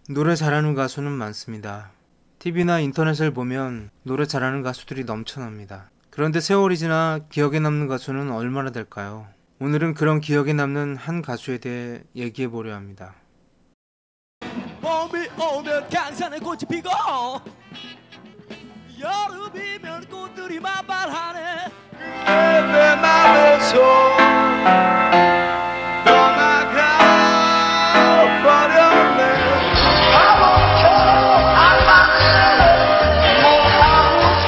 노래 잘하는 가수는 많습니다. TV나 인터넷을 보면 노래 잘하는 가수들이 넘쳐납니다. 그런데 세월이 지나 기억에 남는 가수는 얼마나 될까요? 오늘은 그런 기억에 남는 한 가수에 대해 얘기해 보려 합니다. 봄이 오면 강산에 꽃이 피고 여름이면 꽃들이 만발하네. 내 맘에서 떠나가 버렸네. 바보처럼 악마는 못하고서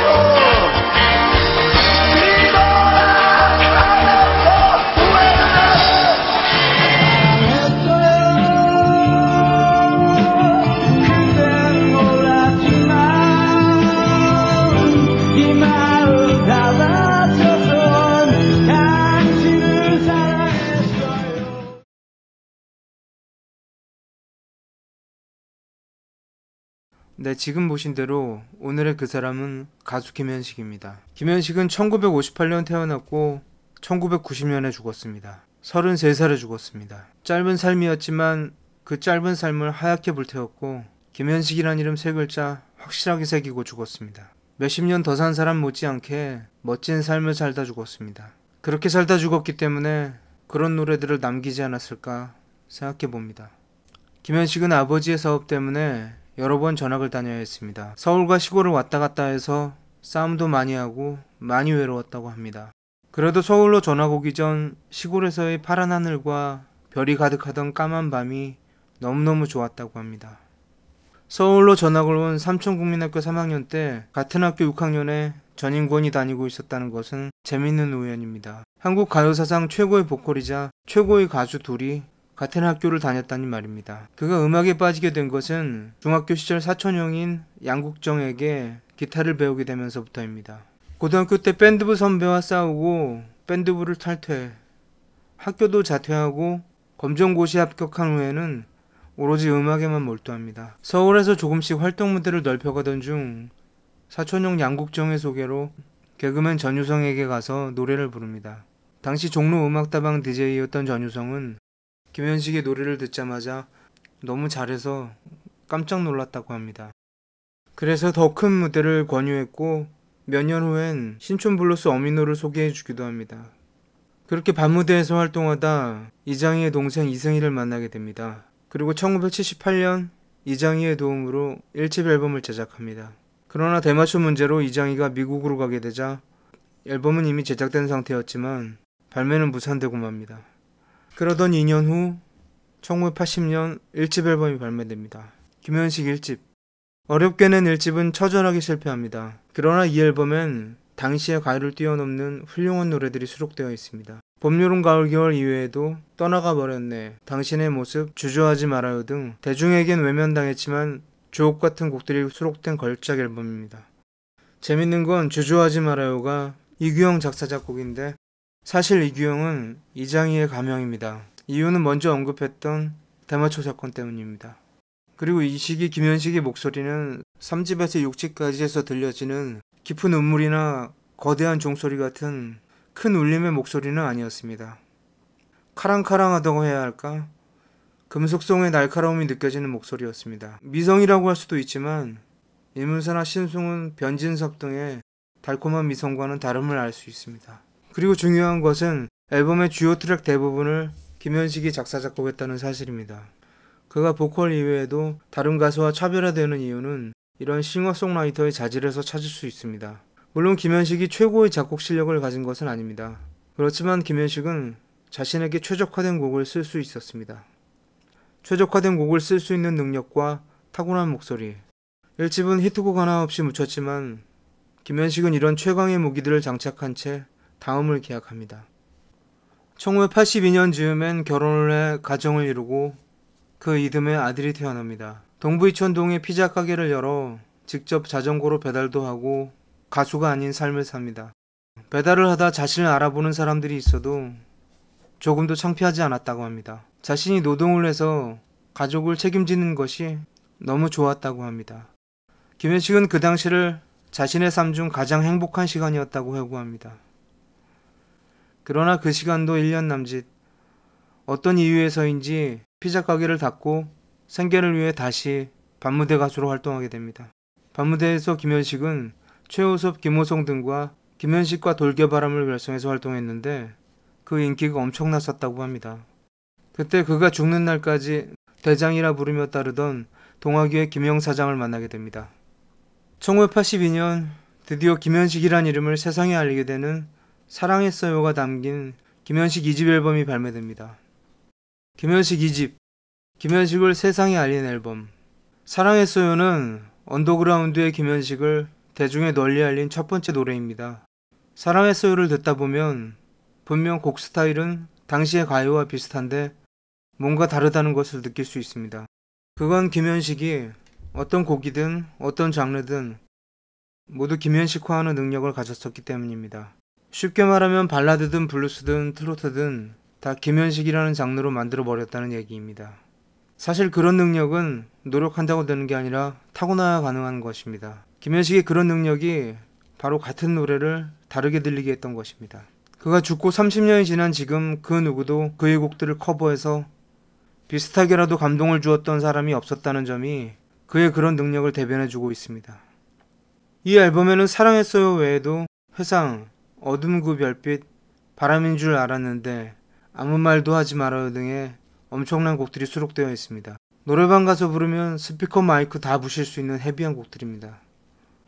뒤돌아가면서 후회했어요. 그땐 몰랐지만 이 마음 달라져서 당신을 사랑했어요. 네, 지금 보신 대로 오늘의 그 사람은 가수 김현식입니다. 김현식은 1958년 태어났고 1990년에 죽었습니다. 33살에 죽었습니다. 짧은 삶이었지만 그 짧은 삶을 하얗게 불태웠고 김현식이란 이름 세 글자 확실하게 새기고 죽었습니다. 몇십 년 더 산 사람 못지않게 멋진 삶을 살다 죽었습니다. 그렇게 살다 죽었기 때문에 그런 노래들을 남기지 않았을까 생각해 봅니다. 김현식은 아버지의 사업 때문에 여러 번 전학을 다녀야 했습니다. 서울과 시골을 왔다 갔다 해서 싸움도 많이 하고 많이 외로웠다고 합니다. 그래도 서울로 전학 오기 전 시골에서의 파란 하늘과 별이 가득하던 까만 밤이 너무너무 좋았다고 합니다. 서울로 전학을 온 삼천국민학교 3학년 때 같은 학교 6학년에 전인권이 다니고 있었다는 것은 재밌는 우연입니다. 한국 가요사상 최고의 보컬이자 최고의 가수 둘이 같은 학교를 다녔다니 말입니다. 그가 음악에 빠지게 된 것은 중학교 시절 사촌형인 양국정에게 기타를 배우게 되면서부터입니다. 고등학교 때 밴드부 선배와 싸우고 밴드부를 탈퇴, 학교도 자퇴하고 검정고시에 합격한 후에는 오로지 음악에만 몰두합니다. 서울에서 조금씩 활동 무대를 넓혀가던 중 사촌형 양국정의 소개로 개그맨 전유성에게 가서 노래를 부릅니다. 당시 종로 음악다방 DJ였던 전유성은 김현식의 노래를 듣자마자 너무 잘해서 깜짝 놀랐다고 합니다. 그래서 더 큰 무대를 권유했고 몇 년 후엔 신촌블루스 어미노를 소개해주기도 합니다. 그렇게 밤무대에서 활동하다 이장희의 동생 이승희를 만나게 됩니다. 그리고 1978년 이장희의 도움으로 1집 앨범을 제작합니다. 그러나 대마초 문제로 이장희가 미국으로 가게 되자 앨범은 이미 제작된 상태였지만 발매는 무산되고 맙니다. 그러던 2년 후 1980년 1집 앨범이 발매됩니다. 김현식 1집. 어렵게 낸 1집은 처절하게 실패합니다. 그러나 이 앨범엔 당시의 가요를 뛰어넘는 훌륭한 노래들이 수록되어 있습니다. 봄, 여름, 가을, 겨울 이외에도 떠나가 버렸네, 당신의 모습, 주저하지 말아요 등 대중에겐 외면당했지만 주옥 같은 곡들이 수록된 걸작 앨범입니다. 재밌는 건 주저하지 말아요가 이규영 작사 작곡인데 사실 이규영은 이장희의 가명입니다. 이유는 먼저 언급했던 대마초 사건 때문입니다. 그리고 이 시기 김현식의 목소리는 3집에서 6집까지에서 들려지는 깊은 음물이나 거대한 종소리 같은 큰 울림의 목소리는 아니었습니다. 카랑카랑하다고 해야 할까? 금속성의 날카로움이 느껴지는 목소리였습니다. 미성이라고 할 수도 있지만 이문세나 신승훈, 변진섭 등의 달콤한 미성과는 다름을 알 수 있습니다. 그리고 중요한 것은 앨범의 주요 트랙 대부분을 김현식이 작사 작곡했다는 사실입니다. 그가 보컬 이외에도 다른 가수와 차별화되는 이유는 이런 싱어송라이터의 자질에서 찾을 수 있습니다. 물론 김현식이 최고의 작곡 실력을 가진 것은 아닙니다. 그렇지만 김현식은 자신에게 최적화된 곡을 쓸 수 있었습니다. 최적화된 곡을 쓸 수 있는 능력과 타고난 목소리. 1집은 히트곡 하나 없이 묻혔지만 김현식은 이런 최강의 무기들을 장착한 채 다음을 기약합니다. 1982년 즈음엔 결혼을 해 가정을 이루고 그 이듬해 아들이 태어납니다. 동부 이천동에 피자 가게를 열어 직접 자전거로 배달도 하고 가수가 아닌 삶을 삽니다. 배달을 하다 자신을 알아보는 사람들이 있어도 조금도 창피하지 않았다고 합니다. 자신이 노동을 해서 가족을 책임지는 것이 너무 좋았다고 합니다. 김현식은 그 당시를 자신의 삶 중 가장 행복한 시간이었다고 회고합니다. 그러나 그 시간도 1년 남짓 어떤 이유에서인지 피자 가게를 닫고 생계를 위해 다시 밤무대 가수로 활동하게 됩니다. 밤무대에서 김현식은 최우섭, 김호성 등과 김현식과 돌개바람을 결성해서 활동했는데 그 인기가 엄청났었다고 합니다. 그때 그가 죽는 날까지 대장이라 부르며 따르던 동아기의 김영 사장을 만나게 됩니다. 1982년 드디어 김현식이란 이름을 세상에 알리게 되는 사랑했어요가 담긴 김현식 2집 앨범이 발매됩니다. 김현식 2집, 김현식을 세상에 알린 앨범. 사랑했어요는 언더그라운드의 김현식을 대중에 널리 알린 첫 번째 노래입니다. 사랑했어요를 듣다 보면 분명 곡 스타일은 당시의 가요와 비슷한데 뭔가 다르다는 것을 느낄 수 있습니다. 그건 김현식이 어떤 곡이든 어떤 장르든 모두 김현식화하는 능력을 가졌었기 때문입니다. 쉽게 말하면 발라드든 블루스든 트로트든 다 김현식이라는 장르로 만들어 버렸다는 얘기입니다. 사실 그런 능력은 노력한다고 되는 게 아니라 타고나야 가능한 것입니다. 김현식의 그런 능력이 바로 같은 노래를 다르게 들리게 했던 것입니다. 그가 죽고 30년이 지난 지금 그 누구도 그의 곡들을 커버해서 비슷하게라도 감동을 주었던 사람이 없었다는 점이 그의 그런 능력을 대변해주고 있습니다. 이 앨범에는 사랑했어요 외에도 회상, 어둠 그 별빛, 바람인 줄 알았는데, 아무 말도 하지 말아요 등의 엄청난 곡들이 수록되어 있습니다. 노래방 가서 부르면 스피커 마이크 다 부실 수 있는 헤비한 곡들입니다.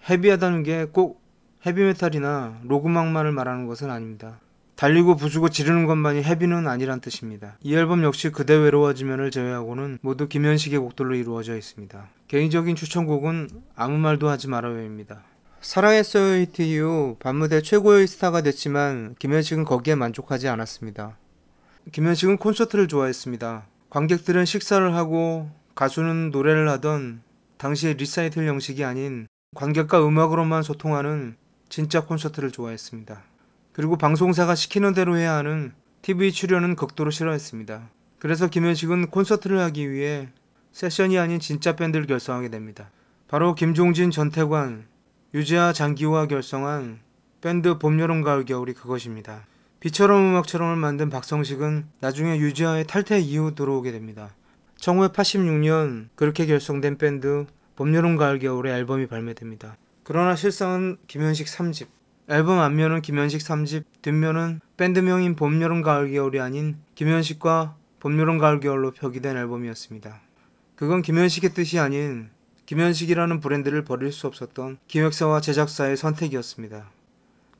헤비하다는 게 꼭 헤비메탈이나 로그막만을 말하는 것은 아닙니다. 달리고 부수고 지르는 것만이 헤비는 아니란 뜻입니다. 이 앨범 역시 그대 외로워지면을 제외하고는 모두 김현식의 곡들로 이루어져 있습니다. 개인적인 추천곡은 아무 말도 하지 말아요입니다. 사랑했어요 히트 이후 밤무대 최고의 스타가 됐지만 김현식은 거기에 만족하지 않았습니다. 김현식은 콘서트를 좋아했습니다. 관객들은 식사를 하고 가수는 노래를 하던 당시의 리사이틀 형식이 아닌 관객과 음악으로만 소통하는 진짜 콘서트를 좋아했습니다. 그리고 방송사가 시키는 대로 해야 하는 TV 출연은 극도로 싫어했습니다. 그래서 김현식은 콘서트를 하기 위해 세션이 아닌 진짜 밴드를 결성하게 됩니다. 바로 김종진, 전태관, 유재하, 장기호가 결성한 밴드 봄, 여름, 가을, 겨울이 그것입니다. 비처럼 음악처럼을 만든 박성식은 나중에 유재하의 탈퇴 이후 들어오게 됩니다. 1986년 그렇게 결성된 밴드 봄, 여름, 가을, 겨울의 앨범이 발매됩니다. 그러나 실상은 김현식 3집. 앨범 앞면은 김현식 3집, 뒷면은 밴드명인 봄, 여름, 가을, 겨울이 아닌 김현식과 봄, 여름, 가을, 겨울로 표기된 앨범이었습니다. 그건 김현식의 뜻이 아닌 김현식이라는 브랜드를 버릴 수 없었던 기획사와 제작사의 선택이었습니다.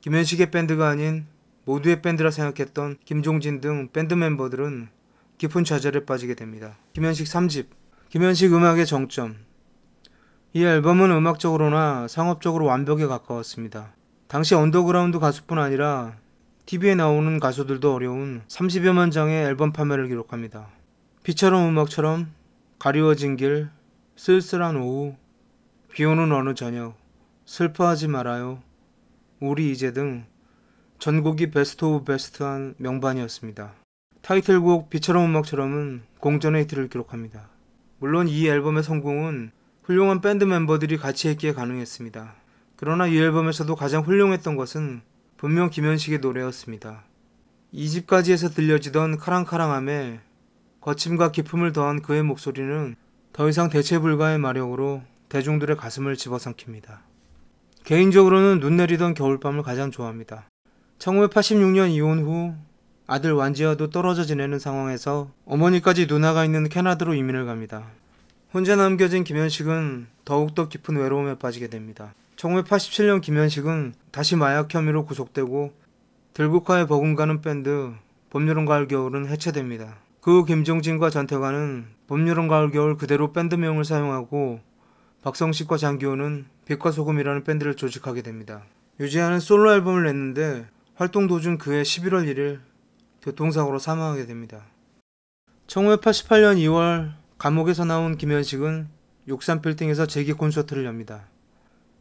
김현식의 밴드가 아닌 모두의 밴드라 생각했던 김종진 등 밴드 멤버들은 깊은 좌절에 빠지게 됩니다. 김현식 3집, 김현식 음악의 정점. 이 앨범은 음악적으로나 상업적으로 완벽에 가까웠습니다. 당시 언더그라운드 가수뿐 아니라 TV에 나오는 가수들도 어려운 30여만 장의 앨범 판매를 기록합니다. 비처럼 음악처럼, 가리워진 길, 쓸쓸한 오후, 비오는 어느 저녁, 슬퍼하지 말아요, 우리 이제 등 전곡이 베스트 오브 베스트한 명반이었습니다. 타이틀곡 비처럼 음악처럼은 공전의 히트를 기록합니다. 물론 이 앨범의 성공은 훌륭한 밴드 멤버들이 같이 했기에 가능했습니다. 그러나 이 앨범에서도 가장 훌륭했던 것은 분명 김현식의 노래였습니다. 2집까지에서 들려지던 카랑카랑함에 거침과 기품을 더한 그의 목소리는 더 이상 대체 불가의 마력으로 대중들의 가슴을 집어삼킵니다. 개인적으로는 눈 내리던 겨울밤을 가장 좋아합니다. 1986년 이혼 후 아들 완지와도 떨어져 지내는 상황에서 어머니까지 누나가 있는 캐나다로 이민을 갑니다. 혼자 남겨진 김현식은 더욱더 깊은 외로움에 빠지게 됩니다. 1987년 김현식은 다시 마약 혐의로 구속되고 들국화에 버금가는 밴드 봄, 여름, 가을, 겨울은 해체됩니다. 그 후 김종진과 전태관은 봄, 여름, 가을, 겨울 그대로 밴드명을 사용하고 박성식과 장기호는 빛과 소금이라는 밴드를 조직하게 됩니다. 유재하는 솔로 앨범을 냈는데 활동 도중 그해 11월 1일 교통사고로 사망하게 됩니다. 1988년 2월 감옥에서 나온 김현식은 63빌딩에서 재기 콘서트를 엽니다.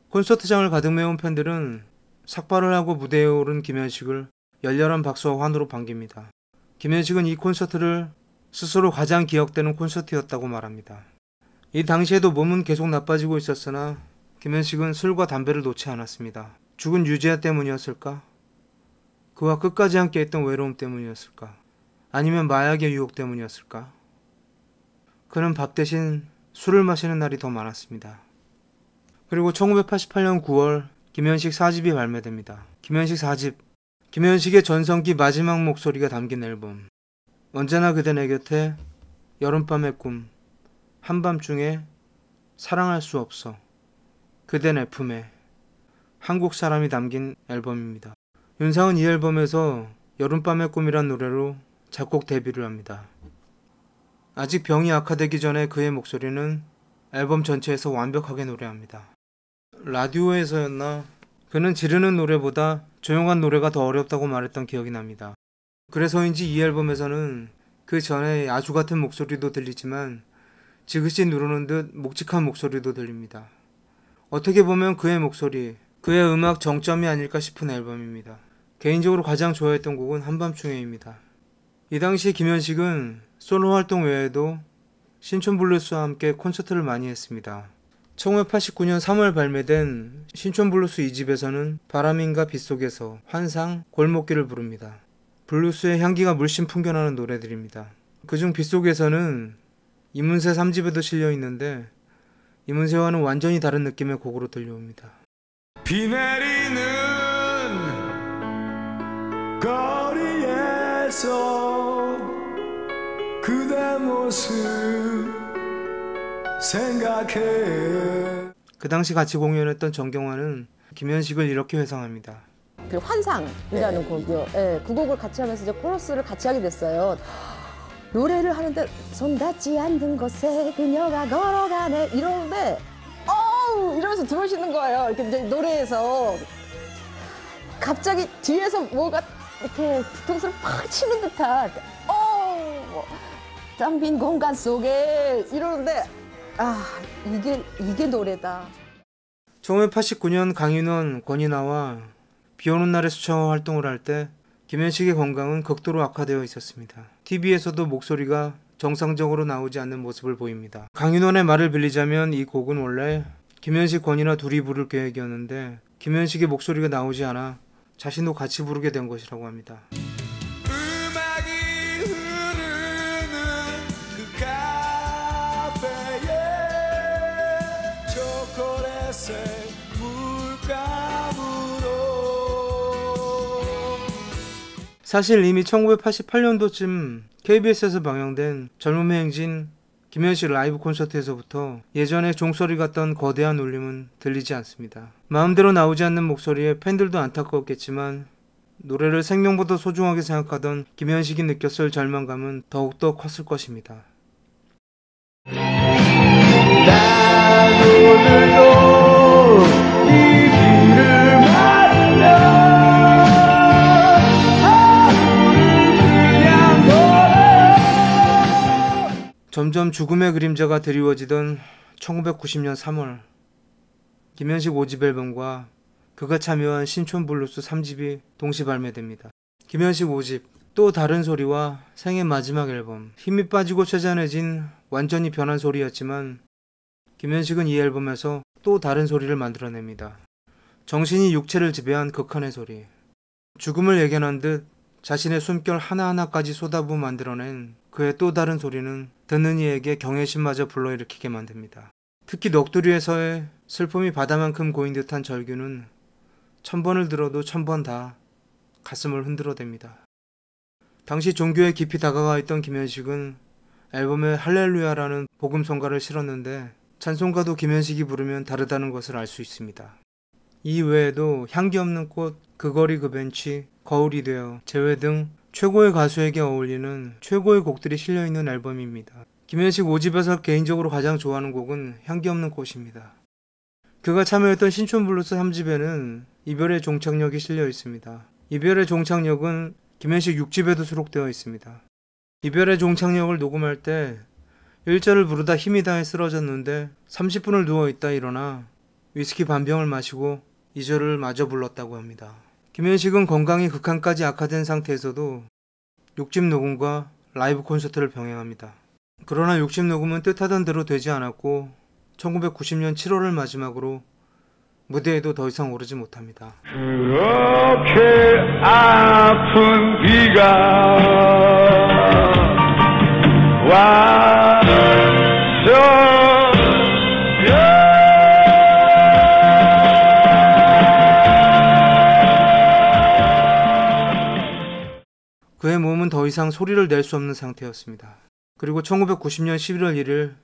콘서트장을 가득 메운 팬들은 삭발을 하고 무대에 오른 김현식을 열렬한 박수와 환호로 반깁니다. 김현식은 이 콘서트를 스스로 가장 기억되는 콘서트였다고 말합니다. 이 당시에도 몸은 계속 나빠지고 있었으나 김현식은 술과 담배를 놓지 않았습니다. 죽은 유재하 때문이었을까? 그와 끝까지 함께 했던 외로움 때문이었을까? 아니면 마약의 유혹 때문이었을까? 그는 밥 대신 술을 마시는 날이 더 많았습니다. 그리고 1988년 9월 김현식 4집이 발매됩니다. 김현식 4집, 김현식의 전성기 마지막 목소리가 담긴 앨범. 언제나 그대 내 곁에, 여름밤의 꿈, 한밤중에, 사랑할 수 없어, 그대 내 품에, 한국 사람이 담긴 앨범입니다. 윤상은 이 앨범에서 여름밤의 꿈이란 노래로 작곡 데뷔를 합니다. 아직 병이 악화되기 전에 그의 목소리는 앨범 전체에서 완벽하게 노래합니다. 라디오에서였나? 그는 지르는 노래보다 조용한 노래가 더 어렵다고 말했던 기억이 납니다. 그래서인지 이 앨범에서는 그 전에 야수 같은 목소리도 들리지만 지그시 누르는 듯 묵직한 목소리도 들립니다. 어떻게 보면 그의 목소리, 그의 음악 정점이 아닐까 싶은 앨범입니다. 개인적으로 가장 좋아했던 곡은 한밤중에입니다. 이 당시 김현식은 솔로 활동 외에도 신촌블루스와 함께 콘서트를 많이 했습니다. 1989년 3월 발매된 신촌블루스 2집에서는 바람인가 빗속에서, 환상, 골목길을 부릅니다. 블루스의 향기가 물씬 풍겨나는 노래들입니다. 그중 빗속에서는 이문세 3집에도 실려있는데 이문세와는 완전히 다른 느낌의 곡으로 들려옵니다. 비 내리는 거리에서 그대 모습 생각해. 그 당시 같이 공연했던 정경화는 김현식을 이렇게 회상합니다. 그 환상이라는 곡이요. 예, 그 곡을 같이 하면서 이제 코러스를 같이 하게 됐어요. 노래를 하는데 손 닿지 않는 곳에 그녀가 걸어가네 이러는데 이러면서 들어오시는 거예요. 이렇게 이제 노래에서 갑자기 뒤에서 뭐가 이렇게 뒤통수를 팍 치는 듯한 땀 빈 공간 속에 이러는데 이게 노래다. 1989년 강인원, 권인아와 비오는 날의 수차와 활동을 할 때 김현식의 건강은 극도로 악화되어 있었습니다. TV에서도 목소리가 정상적으로 나오지 않는 모습을 보입니다. 강인원의 말을 빌리자면 이 곡은 원래 김현식, 권인아 둘이 부를 계획이었는데 김현식의 목소리가 나오지 않아 자신도 같이 부르게 된 것이라고 합니다. 음악이 흐르는 그 카페에 초콜릿색 물감으로. 사실 이미 1988년도쯤 KBS에서 방영된 젊음의 행진 김현식 라이브 콘서트에서부터 예전에 종소리 같던 거대한 울림은 들리지 않습니다. 마음대로 나오지 않는 목소리에 팬들도 안타까웠겠지만 노래를 생명보다 소중하게 생각하던 김현식이 느꼈을 절망감은 더욱더 컸을 것입니다. 난 오늘도 이 길을 만나 하루를 그냥 걸어. 점점 죽음의 그림자가 드리워지던 1990년 3월 김현식 5집 앨범과 그가 참여한 신촌블루스 3집이 동시 발매됩니다. 김현식 5집, 또 다른 소리와 생애 마지막 앨범. 힘이 빠지고 처잔해진 완전히 변한 소리였지만 김현식은 이 앨범에서 또 다른 소리를 만들어냅니다. 정신이 육체를 지배한 극한의 소리. 죽음을 예견한 듯 자신의 숨결 하나하나까지 쏟아부어 만들어낸 그의 또 다른 소리는 듣는 이에게 경외심마저 불러일으키게 만듭니다. 특히 넋두리에서의 슬픔이 바다만큼 고인 듯한 절규는 1000번을 들어도 1000번 다 가슴을 흔들어댑니다. 당시 종교에 깊이 다가가 있던 김현식은 앨범에 할렐루야라는 복음성가를 실었는데 찬송가도 김현식이 부르면 다르다는 것을 알 수 있습니다. 이 외에도 향기 없는 꽃, 그 거리 그 벤치, 거울이 되어, 재회 등 최고의 가수에게 어울리는 최고의 곡들이 실려있는 앨범입니다. 김현식 5집에서 개인적으로 가장 좋아하는 곡은 향기 없는 꽃입니다. 그가 참여했던 신촌블루스 3집에는 이별의 종착역이 실려 있습니다. 이별의 종착역은 김현식 6집에도 수록되어 있습니다. 이별의 종착역을 녹음할 때 1절을 부르다 힘이 다해 쓰러졌는데 30분을 누워있다 일어나 위스키 반병을 마시고 2절을 마저 불렀다고 합니다. 김현식은 건강이 극한까지 악화된 상태에서도 6집 녹음과 라이브 콘서트를 병행합니다. 그러나 6집 녹음은 뜻하던 대로 되지 않았고 1990년 7월을 마지막으로 무대에도 더 이상 오르지 못합니다. 그렇게 아픈 비가 와 더 이상 소리를 낼 수 없는 상태였습니다. 그리고 1990년 11월 1일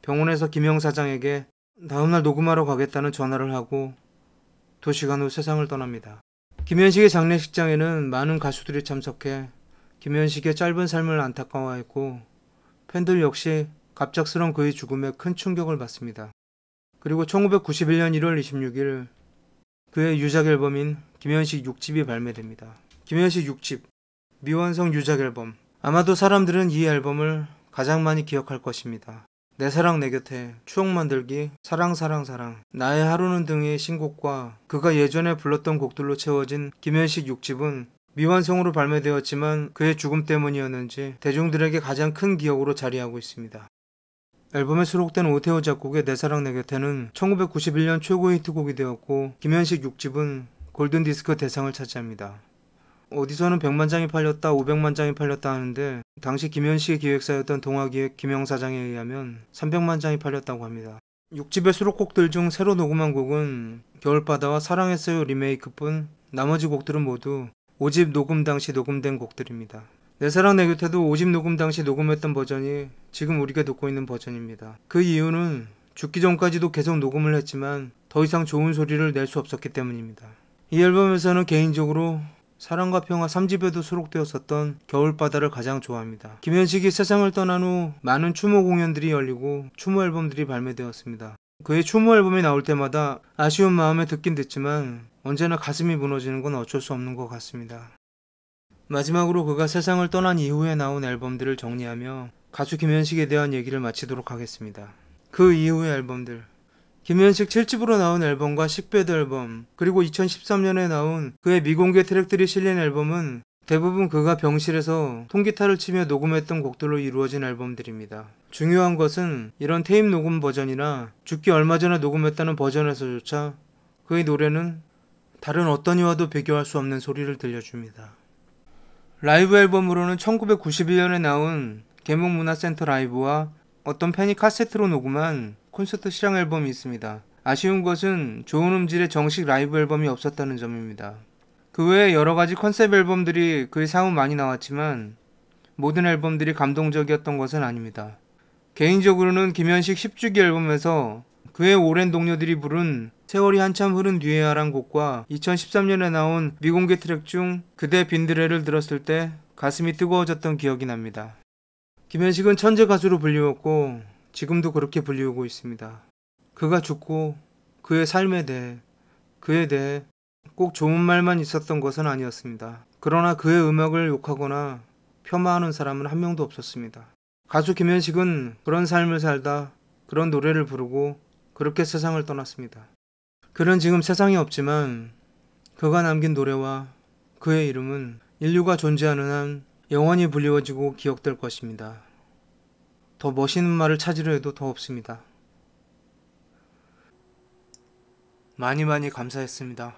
병원에서 김영 사장에게 다음날 녹음하러 가겠다는 전화를 하고 2시간 후 세상을 떠납니다. 김현식의 장례식장에는 많은 가수들이 참석해 김현식의 짧은 삶을 안타까워했고 팬들 역시 갑작스런 그의 죽음에 큰 충격을 받습니다. 그리고 1991년 1월 26일 그의 유작 앨범인 김현식 6집이 발매됩니다. 김현식 6집 미완성 유작 앨범. 아마도 사람들은 이 앨범을 가장 많이 기억할 것입니다. 내 사랑 내 곁에, 추억 만들기, 사랑 사랑 사랑, 나의 하루는 등의 신곡과 그가 예전에 불렀던 곡들로 채워진 김현식 6집은 미완성으로 발매되었지만 그의 죽음 때문이었는지 대중들에게 가장 큰 기억으로 자리하고 있습니다. 앨범에 수록된 오태호 작곡의 내 사랑 내 곁에는 1991년 최고의 히트곡이 되었고 김현식 6집은 골든디스크 대상을 차지합니다. 어디서는 100만 장이 팔렸다, 500만 장이 팔렸다 하는데 당시 김현식의 기획사였던 동아기획 김영 사장에 의하면 300만 장이 팔렸다고 합니다. 6집의 수록곡들 중 새로 녹음한 곡은 겨울바다와 사랑했어요 리메이크뿐 나머지 곡들은 모두 5집 녹음 당시 녹음된 곡들입니다. 내 사랑 내 곁에도 5집 녹음 당시 녹음했던 버전이 지금 우리가 듣고 있는 버전입니다. 그 이유는 죽기 전까지도 계속 녹음을 했지만 더 이상 좋은 소리를 낼 수 없었기 때문입니다. 이 앨범에서는 개인적으로 사랑과 평화 3집에도 수록되었었던 겨울바다를 가장 좋아합니다. 김현식이 세상을 떠난 후 많은 추모 공연들이 열리고 추모 앨범들이 발매되었습니다. 그의 추모 앨범이 나올 때마다 아쉬운 마음에 듣긴 듣지만 언제나 가슴이 무너지는 건 어쩔 수 없는 것 같습니다. 마지막으로 그가 세상을 떠난 이후에 나온 앨범들을 정리하며 가수 김현식에 대한 얘기를 마치도록 하겠습니다. 그 이후의 앨범들 김현식 7집으로 나온 앨범과 식배드 앨범 그리고 2013년에 나온 그의 미공개 트랙들이 실린 앨범은 대부분 그가 병실에서 통기타를 치며 녹음했던 곡들로 이루어진 앨범들입니다. 중요한 것은 이런 테이프 녹음 버전이나 죽기 얼마 전에 녹음했다는 버전에서조차 그의 노래는 다른 어떤 이와도 비교할 수 없는 소리를 들려줍니다. 라이브 앨범으로는 1991년에 나온 계목문화센터 라이브와 어떤 팬이 카세트로 녹음한 콘서트 실황 앨범이 있습니다. 아쉬운 것은 좋은 음질의 정식 라이브 앨범이 없었다는 점입니다. 그 외에 여러가지 컨셉 앨범들이 그의 사후 많이 나왔지만 모든 앨범들이 감동적이었던 것은 아닙니다. 개인적으로는 김현식 10주기 앨범에서 그의 오랜 동료들이 부른 세월이 한참 흐른 뒤에야란 곡과 2013년에 나온 미공개 트랙 중 그대 빈드레를 들었을 때 가슴이 뜨거워졌던 기억이 납니다. 김현식은 천재 가수로 불리웠고 지금도 그렇게 불리우고 있습니다. 그가 죽고 그의 삶에 대해 그에 대해 꼭 좋은 말만 있었던 것은 아니었습니다. 그러나 그의 음악을 욕하거나 폄하하는 사람은 한 명도 없었습니다. 가수 김현식은 그런 삶을 살다 그런 노래를 부르고 그렇게 세상을 떠났습니다. 그는 지금 세상에 없지만 그가 남긴 노래와 그의 이름은 인류가 존재하는 한 영원히 불리워지고 기억될 것입니다. 더 멋있는 말을 찾으려 해도 더 없습니다. 많이 감사했습니다.